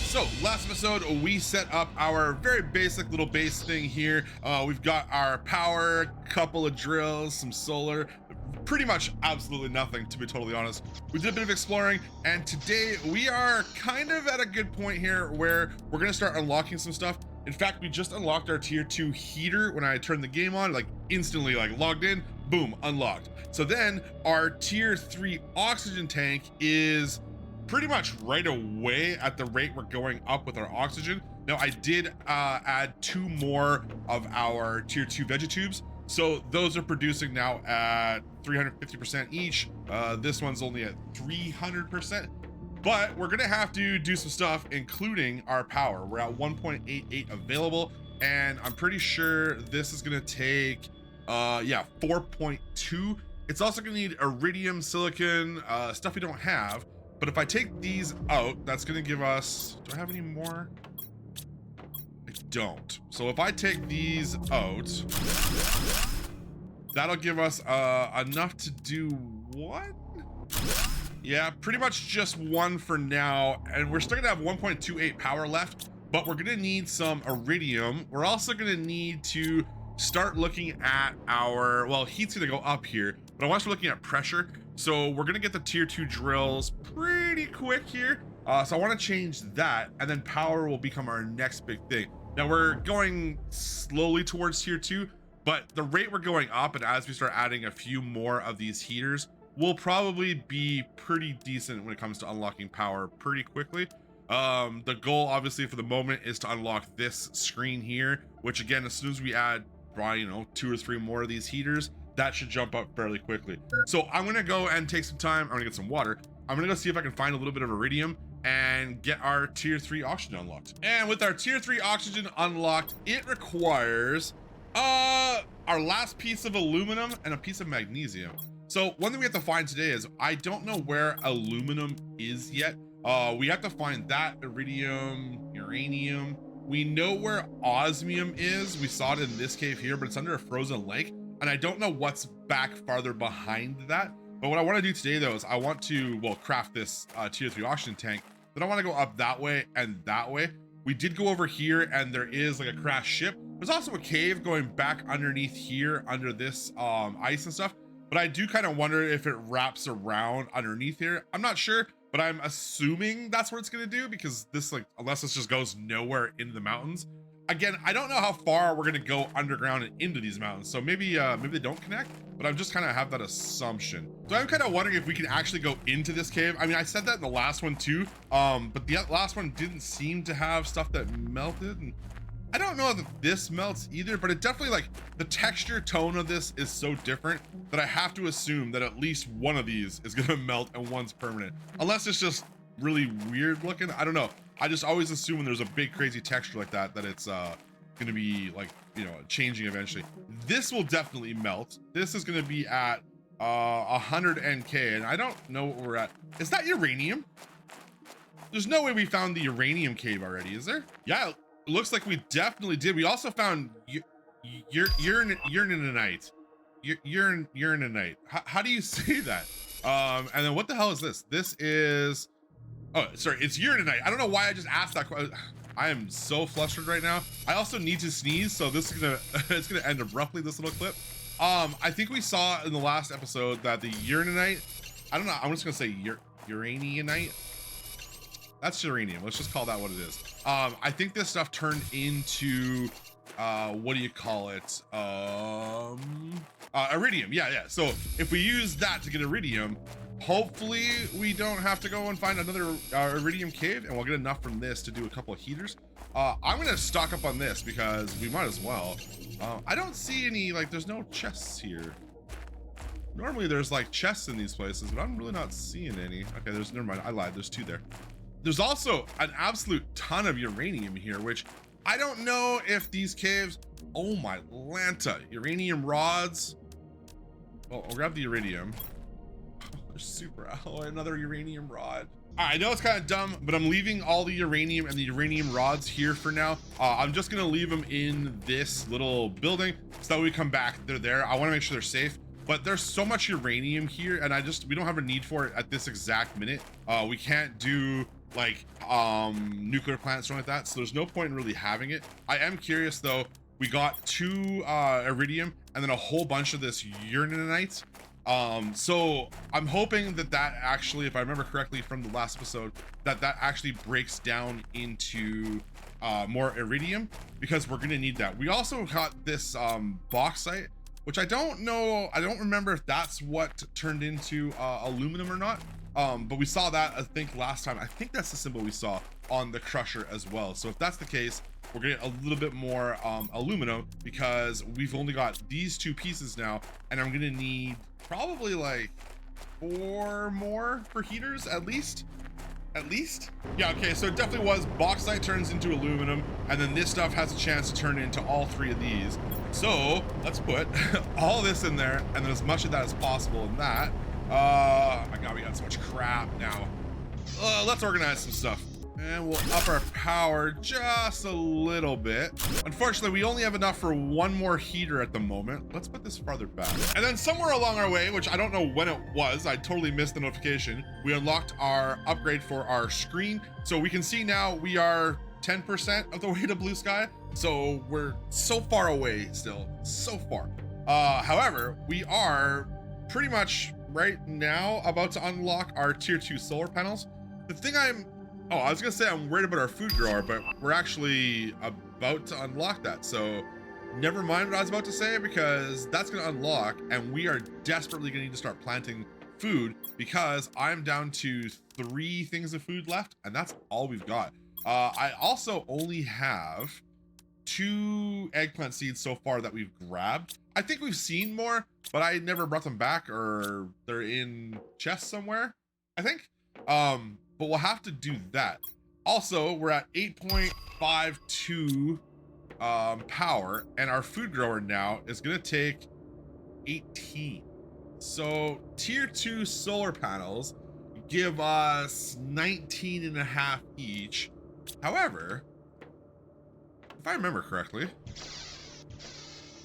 So last episode, we set up our very basic little base thing here. We've got our power, couple of drills, some solar, pretty much absolutely nothing, to be totally honest. We did a bit of exploring, and today we are kind of at a good point here where we're gonna start unlocking some stuff. In fact, we just unlocked our tier 2 heater when I turned the game on, like instantly, like logged in, boom, unlocked. So then our tier 3 oxygen tank is pretty much right away at the rate we're going up with our oxygen. Now I did add 2 more of our tier 2 vegetubes, so those are producing now at 350% each. This one's only at 300%, but we're gonna have to do some stuff, including our power. We're at 1.88 available, and I'm pretty sure this is gonna take 4.2. It's also gonna need iridium, silicon, stuff we don't have. But if I take these out, that's gonna give us, do I have any more? I don't. So if I take these out, that'll give us enough to do what? Yeah, pretty much just 1 for now. And we're still gonna have 1.28 power left, but we're gonna need some iridium. We're also gonna need to start looking at our, well, heat's gonna go up here, but I want to looking at pressure. So we're gonna get the tier 2 drills pretty quick here. So I want to change that, and then power will become our next big thing. Now we're going slowly towards tier 2, but the rate we're going up, and as we start adding a few more of these heaters, will probably be pretty decent when it comes to unlocking power pretty quickly. The goal obviously for the moment is to unlock this screen here, which again, as soon as we add probably, 2 or 3 more of these heaters, that should jump up fairly quickly. So I'm gonna go and take some time. I'm gonna get some water. I'm gonna go see if I can find a little bit of iridium and get our tier 3 oxygen unlocked. And with our tier 3 oxygen unlocked, it requires our last piece of aluminum and a piece of magnesium. So one thing we have to find today is, I don't know where aluminum is yet. We have to find that, iridium, uranium. We know where osmium is. We saw it in this cave here, but it's under a frozen lake. And I don't know what's back farther behind that. But what I want to do today, though, is I want to, well, craft this tier 3 oxygen tank. Then I want to go up that way and that way. We did go over here, and there is like a crashed ship. There's also a cave going back underneath here, under this ice and stuff. But I do kind of wonder if it wraps around underneath here. I'm not sure, but I'm assuming that's what it's going to do, because this, like, unless this just goes nowhere into the mountains. Again, I don't know how far we're gonna go underground and into these mountains, so maybe they don't connect, but I'm just kind of have that assumption. So I'm kind of wondering if we can actually go into this cave. I mean, I said that in the last one too, but the last one didn't seem to have stuff that melted, and I don't know that this melts either, but it definitely, like, the texture tone of this is so different that I have to assume that at least one of these is gonna melt and one's permanent, unless it's just really weird looking. I don't know. I just always assume when there's a big crazy texture like that, that it's gonna be like, changing eventually. This will definitely melt. This is gonna be at 100 NK, and I don't know what we're at. Is that uranium? There's no way we found the uranium cave already, is there? Yeah, it looks like we definitely did. We also found uranite. Uranite. How do you say that? And then what the hell is this? This is, oh, sorry, it's uranite. I don't know why I just asked that question. I am so flustered right now. I also need to sneeze, so this is gonna it's gonna end abruptly, this little clip. I think we saw in the last episode that the uranite, I don't know, I'm just gonna say uraniumite. That's uranium. Let's just call that what it is. I think this stuff turned into what do you call it? Iridium. Yeah. So if we use that to get iridium, hopefully we don't have to go and find another iridium cave, and we'll get enough from this to do a couple of heaters. I'm gonna stock up on this because we might as well. I don't see any, like, there's no chests here. Normally there's like chests in these places, but I'm really not seeing any. Okay, never mind, I lied, there's 2 there. There's also an absolute ton of uranium here, which I don't know if these caves, oh my Lanta, uranium rods. Well, I'll grab the iridium. They're super, oh, another uranium rod. I know it's kind of dumb, but I'm leaving all the uranium and the uranium rods here for now. I'm just gonna leave them in this little building so that when we come back, they're there. I wanna make sure they're safe. But there's so much uranium here, and we don't have a need for it at this exact minute. We can't do like nuclear plants or something like that, so there's no point in really having it. I am curious though. We got 2 iridium and then a whole bunch of this uraninite. So I'm hoping that actually, if I remember correctly from the last episode, that actually breaks down into more iridium, because we're gonna need that. We also got this bauxite, which I don't remember if that's what turned into aluminum or not. But we saw that, I think, last time. I think that's the symbol we saw on the crusher as well. So if that's the case, we're gonna get a little bit more aluminum, because we've only got these 2 pieces now, and I'm gonna need probably like 4 more for heaters at least. Yeah, okay, so it definitely was bauxite turns into aluminum, and then this stuff has a chance to turn into all 3 of these. So let's put all this in there, and then as much of that as possible in that. My god, we got so much crap now. Let's organize some stuff, and we'll up our power just a little bit. Unfortunately, we only have enough for 1 more heater at the moment. Let's put this farther back. And then somewhere along our way, which I don't know when it was, I totally missed the notification, we unlocked our upgrade for our screen. So we can see now we are 10% of the way to blue sky. So we're so far away still, so far. However, we are pretty much right now about to unlock our tier 2 solar panels. The thing I was gonna say I'm worried about our food grower, but we're actually about to unlock that. So never mind what I was about to say, because that's gonna unlock, and we are desperately gonna need to start planting food, because I'm down to 3 things of food left, and that's all we've got. I also only have 2 eggplant seeds so far that we've grabbed. I think we've seen more, but I never brought them back, or they're in chests somewhere, I think. But we'll have to do that. Also, we're at 8.52 power, and our food grower now is gonna take 18. So tier 2 solar panels give us 19.5 each. However, if I remember correctly,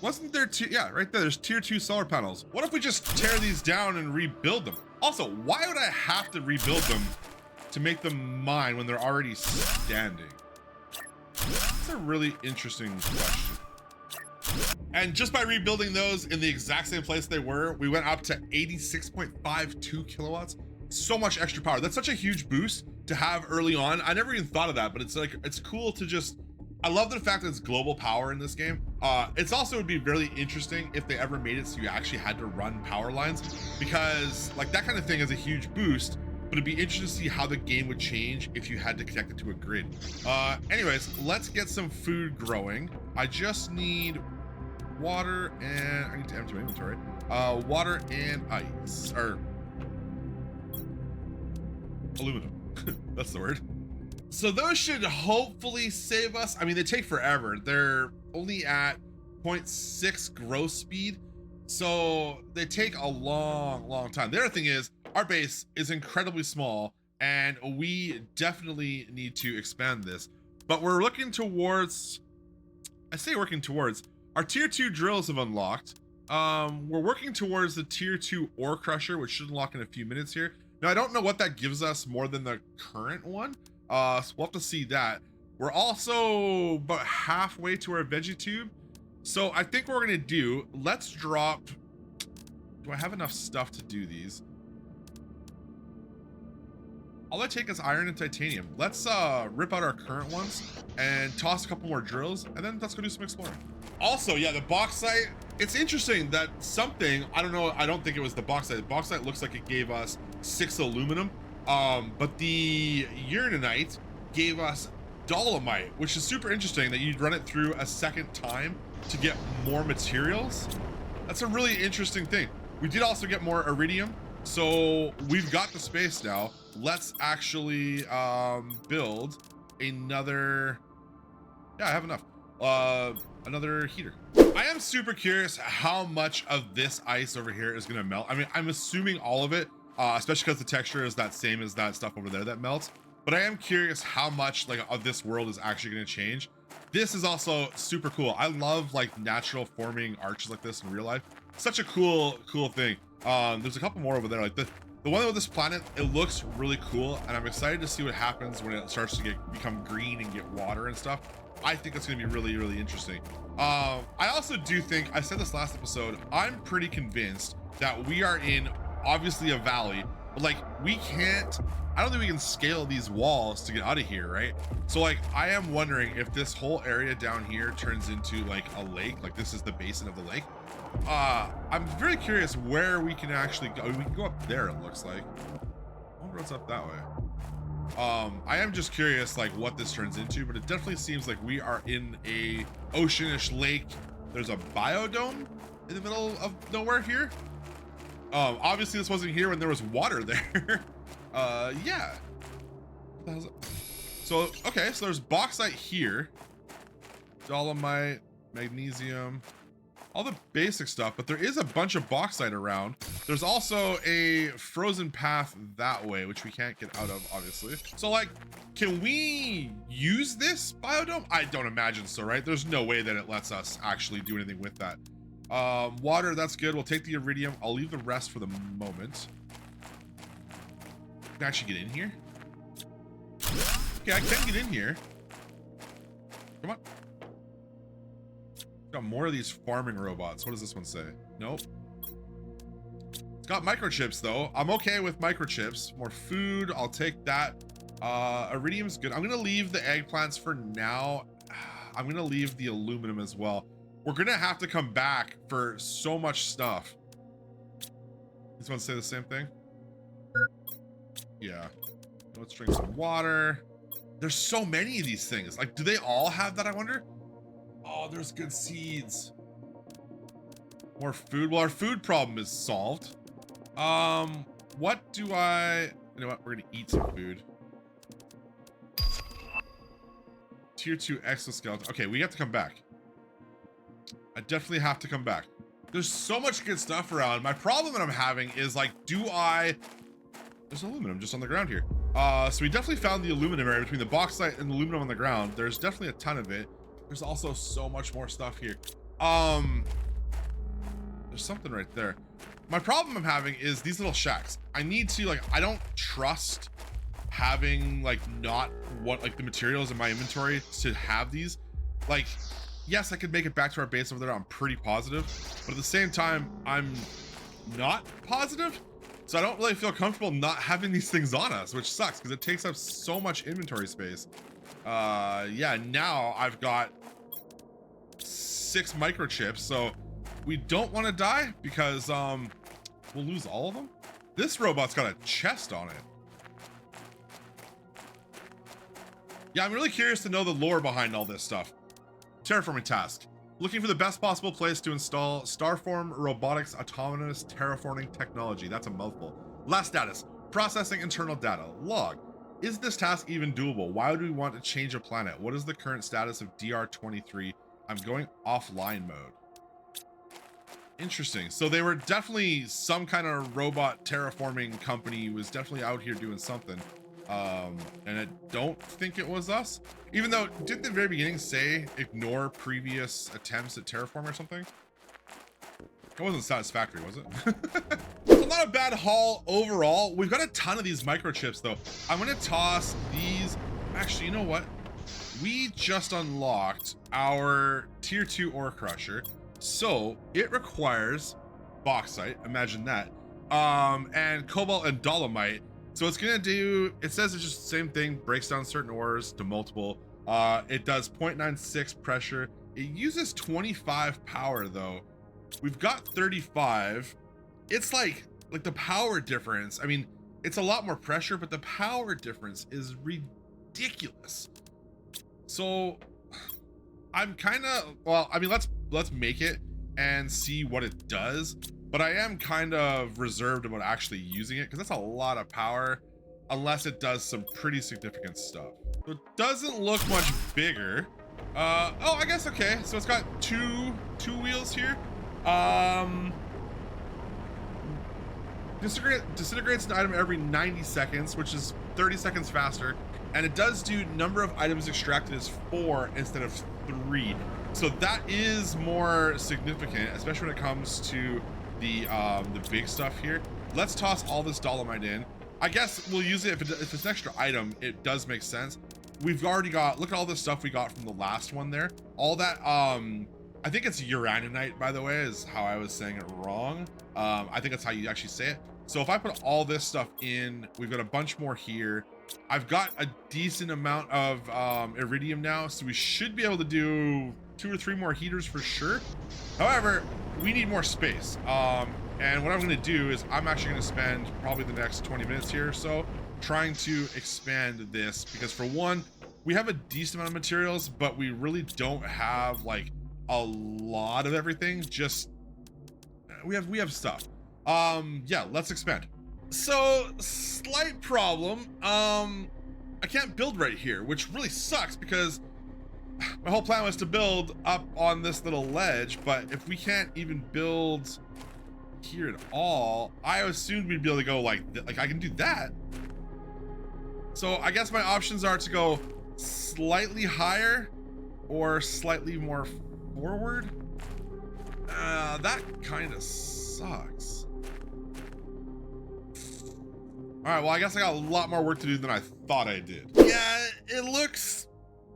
wasn't there 2? Yeah, right there, there's tier 2 solar panels. What if we just tear these down and rebuild them? Also, why would I have to rebuild them to make them mine when they're already standing? That's a really interesting question. And just by rebuilding those in the exact same place they were, we went up to 86.52 kilowatts. So much extra power. That's such a huge boost to have early on. I never even thought of that, but it's like, it's cool to just, I love the fact that it's global power in this game. It's also would be really interesting if they ever made it so you actually had to run power lines, because like that kind of thing is a huge boost, but it'd be interesting to see how the game would change if you had to connect it to a grid. Anyways, let's get some food growing. I just need water, and I need to empty my inventory. Water and ice, or aluminum. That's the word. So those should hopefully save us. I mean, they take forever. They're only at 0.6 growth speed, so they take a long time. The other thing is, our base is incredibly small, and we definitely need to expand this. But we're looking towards, I say working towards, our tier 2 drills have unlocked. We're working towards the tier 2 ore crusher, which should unlock in a few minutes here. Now, I don't know what that gives us more than the current one. So we'll have to see that. We're also about halfway to our veggie tube. So I think what we're gonna do, let's drop, do I have enough stuff to do these? All I take is iron and titanium. Let's rip out our current ones and toss a couple more drills, and then let's go do some exploring. Also, yeah, the bauxite, it's interesting that something, I don't know, I don't think it was the bauxite. The bauxite looks like it gave us 6 aluminum, but the uraninite gave us dolomite, which is super interesting that you'd run it through a second time to get more materials. That's a really interesting thing. We did also get more iridium, so we've got the space now. Let's actually build another, yeah, I have enough, another heater. I am super curious how much of this ice over here is gonna melt. I mean, I'm assuming all of it, especially because the texture is that same as that stuff over there that melts. But I am curious how much like of this world is actually gonna change. This is also super cool. I love like natural forming arches like this in real life. Such a cool thing. There's a couple more over there. Like The one with this planet, it looks really cool, and I'm excited to see what happens when it starts to become green and get water and stuff. I think it's going to be really, really interesting. I also do think, I said this last episode, I'm pretty convinced that we are in obviously a valley, but like we can't, I don't think we can scale these walls to get out of here, right? So like I am wondering if this whole area down here turns into like a lake, like this is the basin of the lake. I'm very curious where we can actually go. We can go up there, it looks like. I wonder what's up that way. I am just curious like what this turns into, but it definitely seems like we are in a oceanish lake. There's a biodome in the middle of nowhere here. Obviously this wasn't here when there was water there. Yeah. So, okay, so there's bauxite here. Dolomite, magnesium, all the basic stuff, but there is a bunch of bauxite around. There's also a frozen path that way, which we can't get out of, obviously. So like, can we use this biodome? I don't imagine so, right? There's no way that it lets us actually do anything with that. Water, that's good. We'll take the iridium. I'll leave the rest for the moment. Can I actually get in here? Okay, I can get in here. Come on. Got more of these farming robots. What does this one say? Nope. It's got microchips though. I'm okay with microchips. More food, I'll take that. Iridium's good. I'm gonna leave the eggplants for now. I'm gonna leave the aluminum as well. We're gonna have to come back for so much stuff. These ones say the same thing? Yeah. Let's drink some water. There's so many of these things. Like, do they all have that, I wonder? Oh, there's good seeds. More food. Well, our food problem is solved. What do I... You know what? We're gonna eat some food. Tier 2 exoskeleton. Okay, we have to come back. I definitely have to come back. There's so much good stuff around. My problem that I'm having is like, do I... There's aluminum just on the ground here. So we definitely found the aluminum area between the bauxite and the aluminum on the ground. There's definitely a ton of it. There's also so much more stuff here. There's something right there. My problem I'm having is these little shacks. I need to like, I don't trust having like not what like the materials in my inventory to have these. Like, yes, I could make it back to our base over there. I'm pretty positive, but at the same time, I'm not positive. So I don't really feel comfortable not having these things on us, which sucks because it takes up so much inventory space. Yeah, now I've got 6 microchips, so we don't want to die because we'll lose all of them. This robot's got a chest on it. Yeah, I'm really curious to know the lore behind all this stuff. Terraforming task. Looking for the best possible place to install Starform Robotics Autonomous Terraforming Technology. That's a mouthful. Last status. Processing internal data. Log. Is this task even doable? Why would we want to change a planet? What is the current status of DR23? I'm going offline mode. Interesting. So they were definitely some kind of robot terraforming company was definitely out here doing something. And I don't think it was us. Even though, didn't the very beginning say ignore previous attempts at terraform or something? It wasn't satisfactory, was it? So not a bad haul overall. We've got a ton of these microchips though. I'm gonna toss these. Actually, you know what? We just unlocked our tier 2 ore crusher. So it requires bauxite, imagine that. And cobalt and dolomite. So it's gonna do, it says it's just the same thing, breaks down certain ores to multiple. It does 0.96 pressure. It uses 25 power though. We've got 35. It's like the power difference. I mean, it's a lot more pressure, but the power difference is ridiculous. So I'm kind of, well, I mean, let's make it and see what it does. But I am kind of reserved about actually using it because that's a lot of power unless it does some pretty significant stuff. So it doesn't look much bigger. Oh, I guess, okay. So it's got two wheels here. Disintegrates an item every 90 seconds, which is 30 seconds faster. And it does do number of items extracted is 4 instead of 3. So that is more significant, especially when it comes to the big stuff here. let's toss all this dolomite in. I guess we'll use it if it's an extra item. It does make sense. We've already got, look at all this stuff we got from the last one there. All that, I think it's uraninite, by the way, is how I was saying it wrong. I think that's how you actually say it. So if I put all this stuff in, we've got a bunch more here. I've got a decent amount of iridium now, so we should be able to do 2 or 3 more heaters for sure. However, we need more space. And what I'm gonna do is I'm actually gonna spend probably the next 20 minutes here or so trying to expand this, because for one, we have a decent amount of materials, but we really don't have like a lot of everything. Just we have stuff. Yeah, let's expand. So slight problem, I can't build right here, which really sucks because my whole plan was to build up on this little ledge. But if we can't even build here at all, I assumed we'd be able to go like I can do that. So I guess my options are to go slightly higher or slightly more forward. That kind of sucks. All right, well, I guess I got a lot more work to do than I thought I did. Yeah, it looks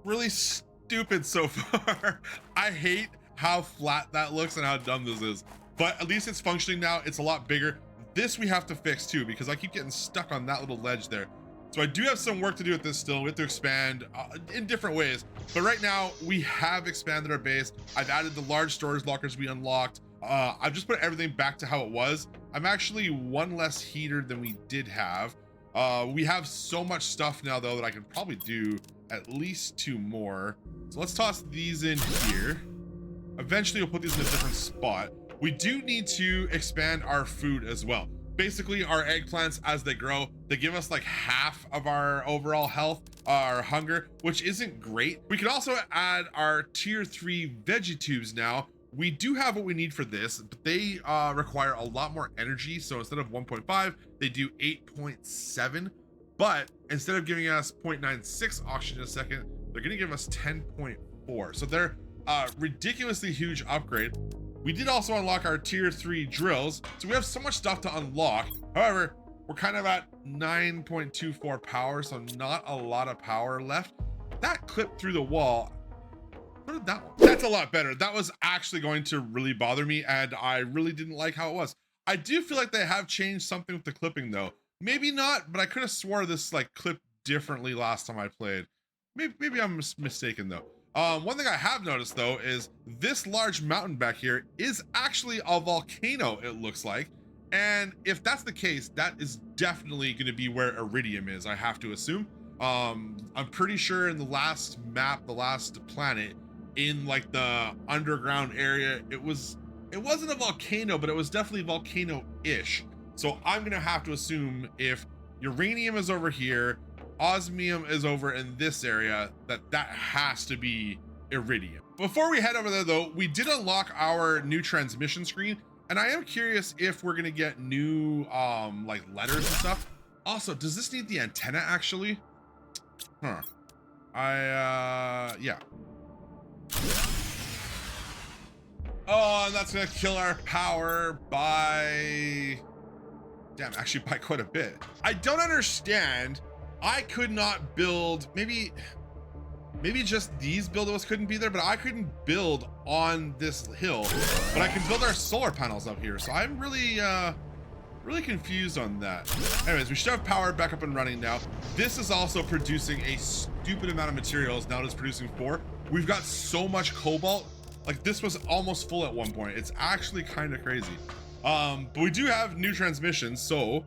really stupid so far. I hate how flat that looks and how dumb this is, but at least it's functioning now. It's a lot bigger. This we have to fix too, because I keep getting stuck on that little ledge there. So I do have some work to do with this still. We have to expand in different ways. But right now we have expanded our base. I've added the large storage lockers we unlocked. I've just put everything back to how it was. I'm actually 1 less heater than we did have. We have so much stuff now though that I can probably do at least 2 more. So let's toss these in here. Eventually we'll put these in a different spot. We do need to expand our food as well. Basically our eggplants, as they grow, they give us like half of our overall health, our hunger, which isn't great. We can also add our tier 3 veggie tubes now. We do have what we need for this, but they require a lot more energy. So instead of 1.5, they do 8.7. But instead of giving us 0.96 oxygen a second, they're gonna give us 10.4. So they're a ridiculously huge upgrade. We did also unlock our tier 3 drills, so we have so much stuff to unlock. However, we're kind of at 9.24 power, so not a lot of power left. That clipped through the wall. What did that one? That's a lot better. That was actually going to really bother me, and I really didn't like how it was. I do feel like they have changed something with the clipping though. Maybe not, but I could have swore this like clipped differently last time I played. Maybe I'm mistaken though. One thing I have noticed though is this large mountain back here is actually a volcano, it looks like. And if that's the case, that is definitely going to be where Iridium is, I have to assume. I'm pretty sure in the last map, the last planet, in like the underground area, it wasn't a volcano, but it was definitely volcano-ish. So I'm going to have to assume if uranium is over here, osmium is over in this area, that has to be Iridium. Before we head over there though, we did unlock our new transmission screen, and I am curious if we're gonna get new like letters and stuff. Also, does this need the antenna actually? Huh. Yeah. Oh, and that's gonna kill our power by, damn, actually by quite a bit. I don't understand. I could not build, maybe just these buildos couldn't be there, but I couldn't build on this hill, but I can build our solar panels up here. So I'm really confused on that. Anyways, we should have power back up and running now. This is also producing a stupid amount of materials. Now it is producing 4. We've got so much cobalt. Like this was almost full at one point. It's actually kind of crazy. But we do have new transmissions. So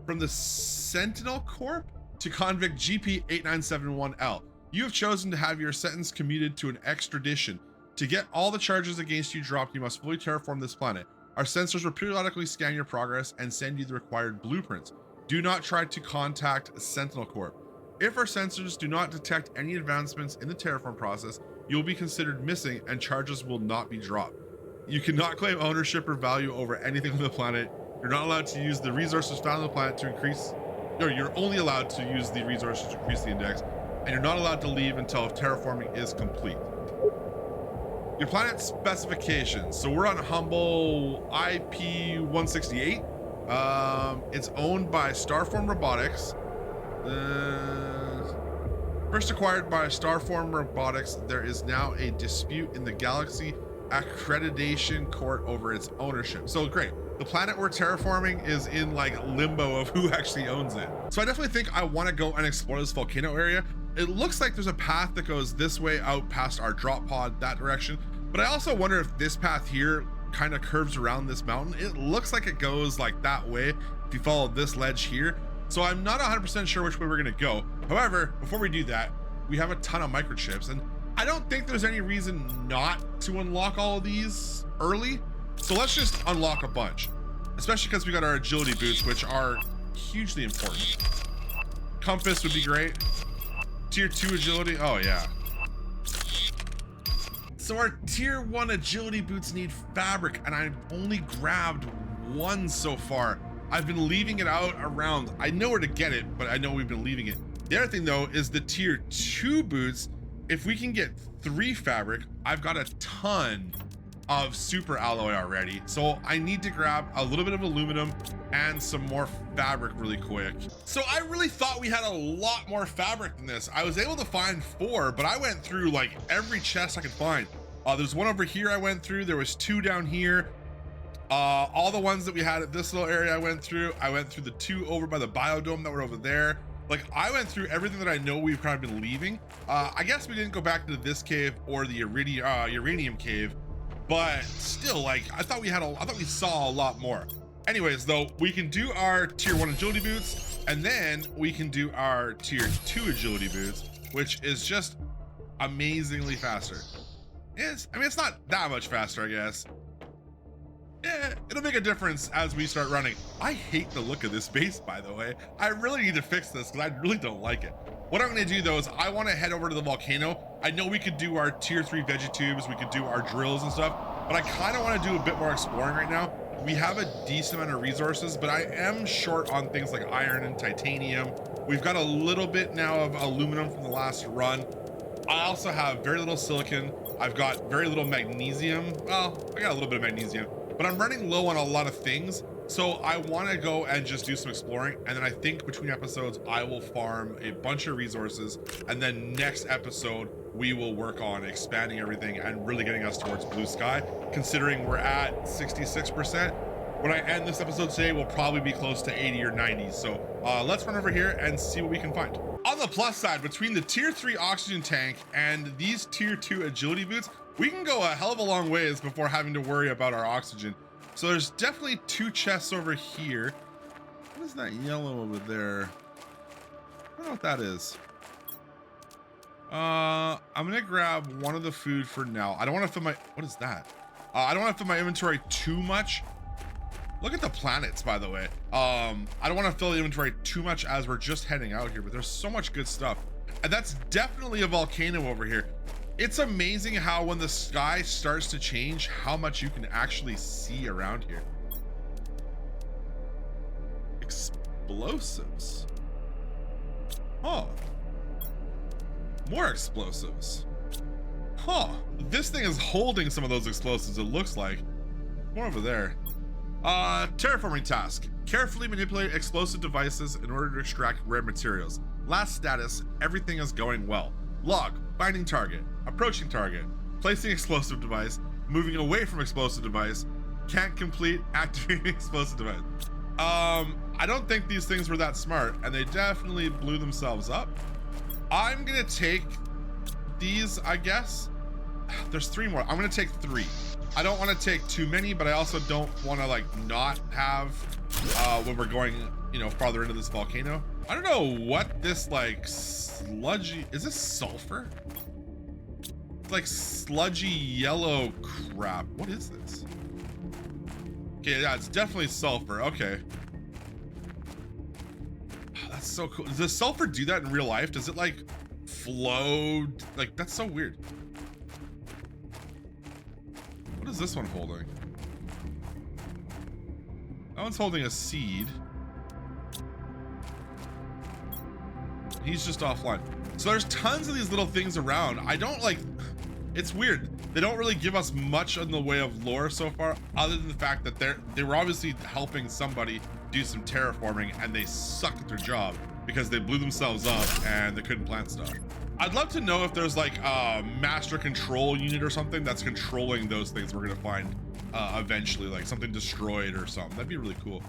from the Sentinel Corp to convict GP8971L, you have chosen to have your sentence commuted to an extradition. To get all the charges against you dropped, you must fully terraform this planet. Our sensors will periodically scan your progress and send you the required blueprints. Do not try to contact Sentinel Corp. If our sensors do not detect any advancements in the terraform process, you will be considered missing and charges will not be dropped. You cannot claim ownership or value over anything on the planet. You're not allowed to use the resources found on the planet to increase, or you're only allowed to use the resources to increase the index, and you're not allowed to leave until terraforming is complete. Your planet specifications. So we're on Humble IP 168. It's owned by Starform Robotics. First acquired by Starform Robotics, there is now a dispute in the Galaxy Accreditation Court over its ownership. So great. The planet we're terraforming is in like limbo of who actually owns it. So I definitely think I want to go and explore this volcano area. It looks like there's a path that goes this way out past our drop pod, that direction. But I also wonder if this path here kind of curves around this mountain. It looks like it goes like that way if you follow this ledge here. So I'm not 100% sure which way we're gonna go. However, before we do that, we have a ton of microchips, and I don't think there's any reason not to unlock all of these early. So let's just unlock a bunch, especially because we got our agility boots, which are hugely important. Compass would be great. Tier 2 agility, oh yeah. So our tier 1 agility boots need fabric, and I've only grabbed one so far. I've been leaving it out around. I know where to get it, but I know we've been leaving it. The other thing though is the tier 2 boots. If we can get 3 fabric, I've got a ton of super alloy already. So I need to grab a little bit of aluminum and some more fabric really quick. So I really thought we had a lot more fabric than this. I was able to find 4, but I went through like every chest I could find. There's one over here I went through. There was 2 down here. All the ones that we had at this little area I went through the 2 over by the biodome that were over there. Like I went through everything that I know we've kind of been leaving. I guess we didn't go back to this cave or the Uranium Cave, but still, like I thought we saw a lot more. Anyways, though, we can do our tier 1 agility boots, and then we can do our tier 2 agility boots, which is just amazingly faster. I mean, it's not that much faster, I guess. Yeah, it'll make a difference as we start running. I hate the look of this base, by the way. I really need to fix this because I really don't like it. What I'm gonna do though is I wanna head over to the volcano. I know we could do our tier 3 vegetubes, we could do our drills and stuff, but I kinda wanna do a bit more exploring right now. We have a decent amount of resources, but I am short on things like iron and titanium. We've got a little bit now of aluminum from the last run. I also have very little silicon. I've got very little magnesium. Well, I got a little bit of magnesium, but I'm running low on a lot of things. So I want to go and just do some exploring. And then I think between episodes, I will farm a bunch of resources. And then next episode, we will work on expanding everything and really getting us towards blue sky, considering we're at 66%. When I end this episode today, we'll probably be close to 80 or 90. So let's run over here and see what we can find. On the plus side, between the tier 3 oxygen tank and these tier 2 agility boots, we can go a hell of a long ways before having to worry about our oxygen. So there's definitely 2 chests over here. What is that yellow over there? I don't know what that is. I'm gonna grab one of the food for now. I don't want to fill my, what is that? I don't want to fill my inventory too much. Look at the planets, by the way. I don't want to fill the inventory too much as we're just heading out here, but there's so much good stuff. And that's definitely a volcano over here. It's amazing how when the sky starts to change, how much you can actually see around here. Explosives. Oh. More explosives. Huh. This thing is holding some of those explosives, it looks like. More over there. Terraforming task. Carefully manipulate explosive devices in order to extract rare materials. Last status, everything is going well. Log, finding target, approaching target, placing explosive device, moving away from explosive device, can't complete activating explosive device. I don't think these things were that smart, and they definitely blew themselves up. I'm gonna take these, I guess. There's 3 more. I'm gonna take 3. I don't want to take too many, but I also don't want to like not have when we're going, you know, farther into this volcano. I don't know what this like sludgy, is this sulfur? It's like sludgy yellow crap. What is this? Okay, yeah, it's definitely sulfur. Okay. Oh, that's so cool. Does sulfur do that in real life? Does it like flow? Like, that's so weird. What is this one holding? That one's holding a seed. He's just offline. So there's tons of these little things around. I don't like, it's weird. They don't really give us much in the way of lore so far, other than the fact that they were obviously helping somebody do some terraforming and they sucked at their job because they blew themselves up and they couldn't plant stuff. I'd love to know if there's like a master control unit or something that's controlling those things we're gonna find eventually, like something destroyed or something. That'd be really cool.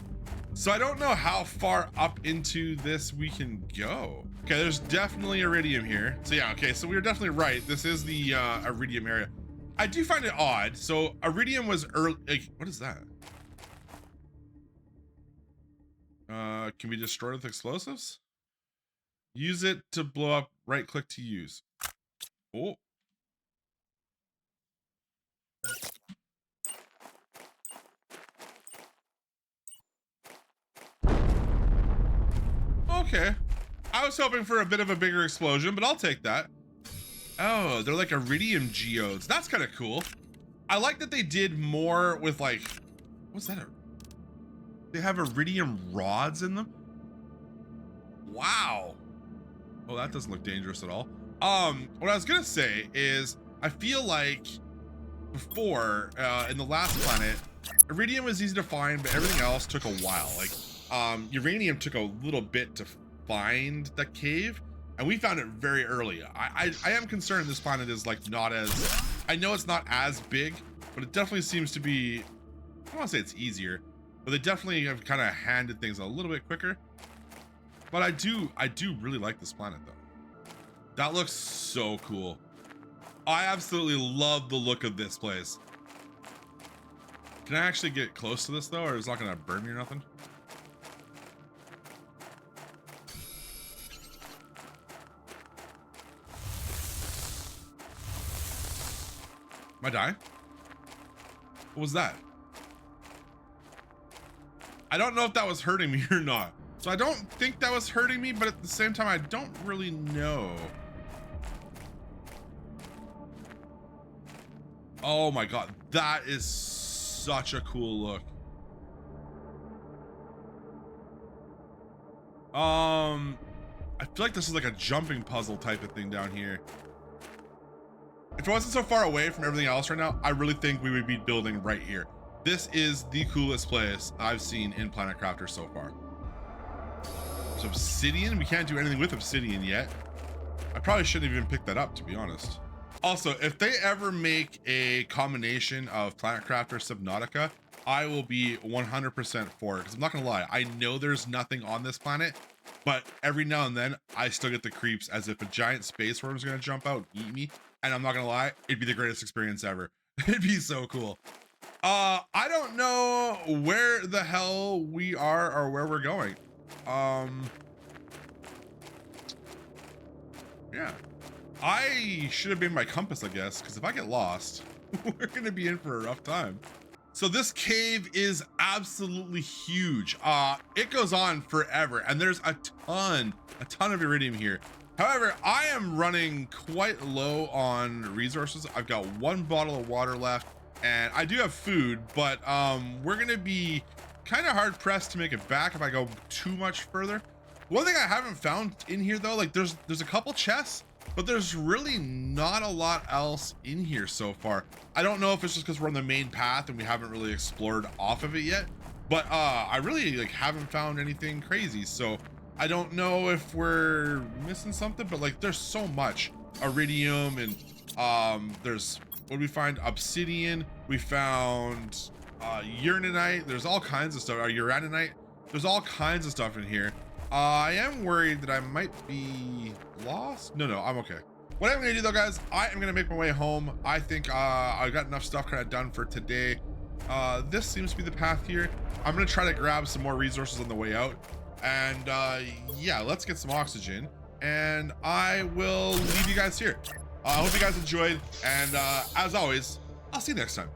So I don't know how far up into this we can go. Okay, there's definitely iridium here. So yeah, okay, so we were definitely right. This is the iridium area. I do find it odd. So iridium was early, like, what is that? Can we destroy it with explosives? Use it to blow up, right click to use. Oh. Okay. I was hoping for a bit of a bigger explosion, but I'll take that. Oh, they're like iridium geodes. That's kind of cool. I like that they did more with like, what's that? They have iridium rods in them. Wow. Oh, that doesn't look dangerous at all. What I was gonna say is I feel like before, in the last planet, iridium was easy to find, but everything else took a while. Like, uranium took a little bit to find the cave, and we found it very early. I am concerned this planet is like not as, I know it's not as big, but it definitely seems to be, I don't want to say it's easier, but they definitely have kind of handed things a little bit quicker. But I do really like this planet though. That looks so cool. I absolutely love the look of this place. Can I actually get close to this though, or is it not gonna burn me or nothing? Am I dying? What was that? I don't know if that was hurting me or not. So I don't think that was hurting me, but at the same time, I don't really know. Oh my God, that is such a cool look. I feel like this is like a jumping puzzle type of thing down here. If it wasn't so far away from everything else right now, I really think we would be building right here. This is the coolest place I've seen in Planet Crafter so far. So obsidian, we can't do anything with obsidian yet. I probably shouldn't even pick that up, to be honest. Also, if they ever make a combination of Planet Crafter Subnautica, I will be 100% for it, because I'm not gonna lie, I know there's nothing on this planet, but every now and then I still get the creeps as if a giant space worm is gonna jump out and eat me, and I'm not gonna lie, it'd be the greatest experience ever. It'd be so cool. I don't know where the hell we are or where we're going. Yeah, I should have been my compass, I guess, because if I get lost, we're gonna be in for a rough time. So this cave is absolutely huge. It goes on forever, and there's a ton of iridium here. However, I am running quite low on resources. I've got 1 bottle of water left, and I do have food, but we're gonna be kind of hard pressed to make it back if I go too much further. One thing I haven't found in here though, like there's a couple chests, but there's really not a lot else in here so far. I don't know if it's just because we're on the main path and we haven't really explored off of it yet, but I really like haven't found anything crazy. So I don't know if we're missing something, but like there's so much iridium, and there's, what did we find? Obsidian. We found uranite. There's all kinds of stuff. Uraninite. There's all kinds of stuff in here. I am worried that I might be lost. No, I'm okay. What I'm gonna do though, guys, I am gonna make my way home. I think I got enough stuff kind of done for today. This seems to be the path here. I'm gonna try to grab some more resources on the way out. And yeah, let's get some oxygen. And I will leave you guys here. I hope you guys enjoyed. And as always, I'll see you next time.